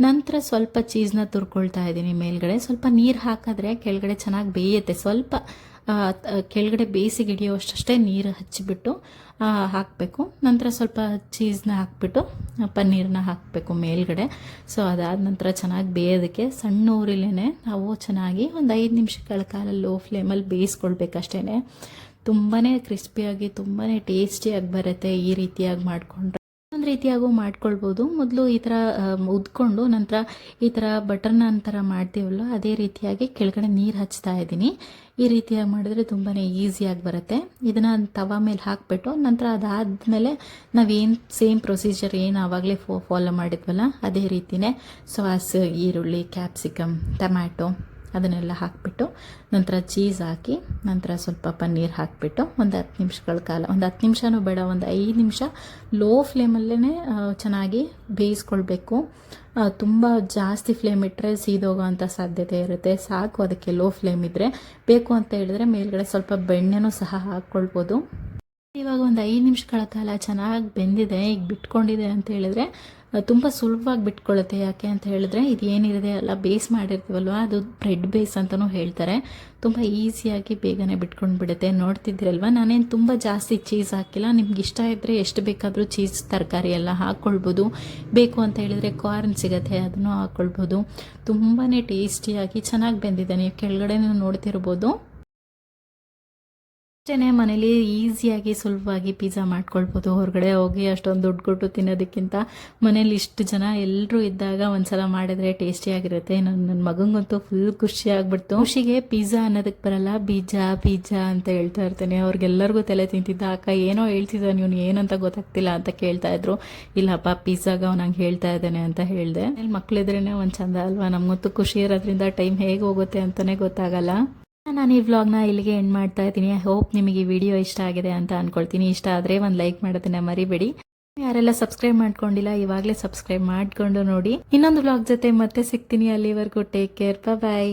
ನಂತರ ಸ್ವಲ್ಪ ಚೀಸ್ನ ತುರ್ಕೊಳ್ತಾ ಇದ್ದೀನಿ ಮೇಲ್ಗಡೆ. ಸ್ವಲ್ಪ ನೀರು ಹಾಕಿದ್ರೆ ಕೆಳಗಡೆ ಚೆನ್ನಾಗಿ ಬೇಯುತ್ತೆ. ಸ್ವಲ್ಪ ಕೆಳಗಡೆ ಬೇಯಿಸಿಗೆ ಹಿಡಿಯೋಷ್ಟೇ ನೀರು ಹಚ್ಚಿಬಿಟ್ಟು ಹಾಕಬೇಕು. ನಂತರ ಸ್ವಲ್ಪ ಚೀಸ್ನ ಹಾಕ್ಬಿಟ್ಟು ಪನ್ನೀರನ್ನ ಹಾಕಬೇಕು ಮೇಲ್ಗಡೆ. ಸೊ ಅದಾದ ನಂತರ ಚೆನ್ನಾಗಿ ಬೇಯೋದಕ್ಕೆ ಸಣ್ಣ ಉರಿಲೇ ನಾವು ಚೆನ್ನಾಗಿ ಒಂದು 5 ನಿಮಿಷಗಳ ಕಾಲ ಲೋ ಫ್ಲೇಮಲ್ಲಿ ಬೇಯಿಸ್ಕೊಳ್ಬೇಕಷ್ಟೇ. ತುಂಬಾ ಕ್ರಿಸ್ಪಿಯಾಗಿ ತುಂಬಾ ಟೇಸ್ಟಿಯಾಗಿ ಬರುತ್ತೆ ಈ ರೀತಿಯಾಗಿ ಮಾಡಿಕೊಂಡ್ರೆ. ಒಂದು ರೀತಿಯಾಗೂ ಮಾಡ್ಕೊಳ್ಬೋದು. ಮೊದಲು ಈ ಥರ ಉದ್ಕೊಂಡು ನಂತರ ಈ ಥರ ಬಟರ್ ನಾನ್ ಥರ ಮಾಡ್ತೀವಲ್ಲ ಅದೇ ರೀತಿಯಾಗಿ ಕೆಳಗಡೆ ನೀರು ಹಚ್ತಾ ಇದ್ದೀನಿ. ಈ ರೀತಿಯಾಗಿ ಮಾಡಿದ್ರೆ ತುಂಬಾ ಈಸಿಯಾಗಿ ಬರುತ್ತೆ. ಇದನ್ನು ತವ ಮೇಲೆ ಹಾಕಿಬಿಟ್ಟು ನಂತರ ಅದಾದಮೇಲೆ ನಾವೇನು ಸೇಮ್ ಪ್ರೊಸೀಜರ್ ಏನು ಆವಾಗಲೇ ಫಾಲೋ ಮಾಡಿದ್ವಲ್ಲ ಅದೇ ರೀತಿಯೇ ಸಾಸ್, ಈರುಳ್ಳಿ, ಕ್ಯಾಪ್ಸಿಕಮ್, ಟೊಮ್ಯಾಟೊ ಅದನ್ನೆಲ್ಲ ಹಾಕಿಬಿಟ್ಟು ನಂತರ ಚೀಸ್ ಹಾಕಿ ನಂತರ ಸ್ವಲ್ಪ ಪನ್ನೀರ್ ಹಾಕಿಬಿಟ್ಟು ಒಂದು 10 ನಿಮಿಷಗಳ ಕಾಲ, ಒಂದು 10 ನಿಮಿಷನೂ ಬೇಡ, ಒಂದು 5 ನಿಮಿಷ ಲೋ ಫ್ಲೇಮಲ್ಲೇ ಚೆನ್ನಾಗಿ ಬೇಯಿಸ್ಕೊಳ್ಬೇಕು. ತುಂಬ ಜಾಸ್ತಿ ಫ್ಲೇಮ್ ಇಟ್ಟರೆ ಸೀದೋಗೋ ಅಂಥ ಸಾಧ್ಯತೆ ಇರುತ್ತೆ. ಸಾಕು ಅದಕ್ಕೆ ಲೋ ಫ್ಲೇಮ್ ಇದ್ದರೆ. ಬೇಕು ಅಂತ ಹೇಳಿದ್ರೆ ಮೇಲ್ಗಡೆ ಸ್ವಲ್ಪ ಬೆಣ್ಣೆನೂ ಸಹ ಹಾಕ್ಕೊಳ್ಬೋದು. ಇವಾಗ ಒಂದು 5 ನಿಮಿಷಗಳ ಕಾಲ ಚೆನ್ನಾಗಿ ಬೆಂದಿದೆ. ಈಗ ಬಿಟ್ಕೊಂಡಿದೆ ಅಂತ ಹೇಳಿದ್ರೆ ತುಂಬ ಸುಲಭವಾಗಿ ಬಿಟ್ಕೊಳ್ಳುತ್ತೆ. ಯಾಕೆ ಅಂತ ಹೇಳಿದ್ರೆ ಇದು ಏನಿದೆ ಅಲ್ಲ ಬೇಸ್ ಮಾಡಿರ್ತೀವಲ್ವ ಅದು ಬ್ರೆಡ್ ಬೇಸ್ ಅಂತಲೂ ಹೇಳ್ತಾರೆ. ತುಂಬ ಈಸಿಯಾಗಿ ಬೇಗನೆ ಬಿಟ್ಕೊಂಡು ಬಿಡುತ್ತೆ. ನೋಡ್ತಿದ್ದೀರಲ್ವ, ನಾನೇನು ತುಂಬ ಜಾಸ್ತಿ ಚೀಸ್ ಹಾಕಿಲ್ಲ. ನಿಮ್ಗೆ ಇಷ್ಟ ಇದ್ದರೆ ಎಷ್ಟು ಬೇಕಾದರೂ ಚೀಸ್ ತರಕಾರಿ ಎಲ್ಲ ಹಾಕ್ಕೊಳ್ಬೋದು. ಬೇಕು ಅಂತ ಹೇಳಿದರೆ ಕಾರ್ನ್ ಸಿಗುತ್ತೆ, ಅದನ್ನು ಹಾಕ್ಕೊಳ್ಬೋದು. ತುಂಬಾ ಟೇಸ್ಟಿಯಾಗಿ ಚೆನ್ನಾಗಿ ಬೆಂದಿದೆ. ನೀವು ಕೆಳಗಡೆ ನೋಡ್ತಿರ್ಬೋದು. ಅಷ್ಟೇ ಮನೇಲಿ ಈಸಿಯಾಗಿ ಸುಲಭವಾಗಿ ಪಿಜ್ಜಾ ಮಾಡ್ಕೊಳ್ಬೋದು. ಹೊರಗಡೆ ಹೋಗಿ ಅಷ್ಟೊಂದು ದುಡ್ಡು ಕೊಟ್ಟು ತಿನ್ನೋದಕ್ಕಿಂತ ಮನೇಲಿ ಇಷ್ಟು ಜನ ಎಲ್ಲರೂ ಇದ್ದಾಗ ಒಂದ್ಸಲ ಮಾಡಿದ್ರೆ ಟೇಸ್ಟಿಯಾಗಿರುತ್ತೆ. ನನ್ನ ಮಗಂಗಂತೂ ಫುಲ್ ಖುಷಿ ಆಗ್ಬಿಡ್ತು. ಖುಷಿಗೆ ಪಿಜ್ಜಾ ಅನ್ನೋದಕ್ಕೆ ಬರಲ್ಲ, ಪಿಜ್ಜಾ ಅಂತ ಹೇಳ್ತಾ ಇರ್ತಾನೆ. ಅವ್ರಿಗೆಲ್ಲರಿಗೂ ತಲೆ ತಿಂತಿದ್ದ, ಅಕ್ಕ ಏನೋ ಹೇಳ್ತಿದ್ದ ನೀವು ಏನಂತ ಗೊತ್ತಾಗ್ತಿಲ್ಲ ಅಂತ ಕೇಳ್ತಾ ಇದ್ರು. ಇಲ್ಲಪ್ಪ ಪಿಜ್ಜಾಗ ಅವ್ನಂಗೆ ಹೇಳ್ತಾ ಇದ್ದಾನೆ ಅಂತ ಹೇಳಿದೆ. ಮಕ್ಳಿದ್ರೇ ಒಂದು ಚಂದ ಅಲ್ವಾ, ನಮಗಂತೂ ಖುಷಿ ಇರೋದ್ರಿಂದ ಟೈಮ್ ಹೇಗೆ ಹೋಗುತ್ತೆ ಅಂತಲೇ ಗೊತ್ತಾಗಲ್ಲ. ನಾನು ಈ ವ್ಲಾಗ್ನ ಇಲ್ಲಿಗೆ ಎಂಡ್ ಮಾಡ್ತಾ ಇದ್ದೀನಿ. ಐ ಹೋಪ್ ನಿಮಗೆ ಈ ವಿಡಿಯೋ ಇಷ್ಟ ಆಗಿದೆ ಅಂತ ಅಂದ್ಕೊಳ್ತೀನಿ. ಇಷ್ಟ ಆದರೆ ಒಂದು ಲೈಕ್ ಮಾಡೋದನ್ನ ಮರಿಬೇಡಿ. ಯಾರೆಲ್ಲ ಸಬ್ಸ್ಕ್ರೈಬ್ ಮಾಡ್ಕೊಂಡಿಲ್ಲ ಇವಾಗಲೇ ಸಬ್ಸ್ಕ್ರೈಬ್ ಮಾಡಿಕೊಂಡು ನೋಡಿ. ಇನ್ನೊಂದು ವ್ಲಾಗ್ ಜೊತೆ ಮತ್ತೆ ಸಿಗ್ತೀನಿ. ಅಲ್ಲಿವರೆಗೂ ಟೇಕ್ ಕೇರ್, ಬಾಯ್.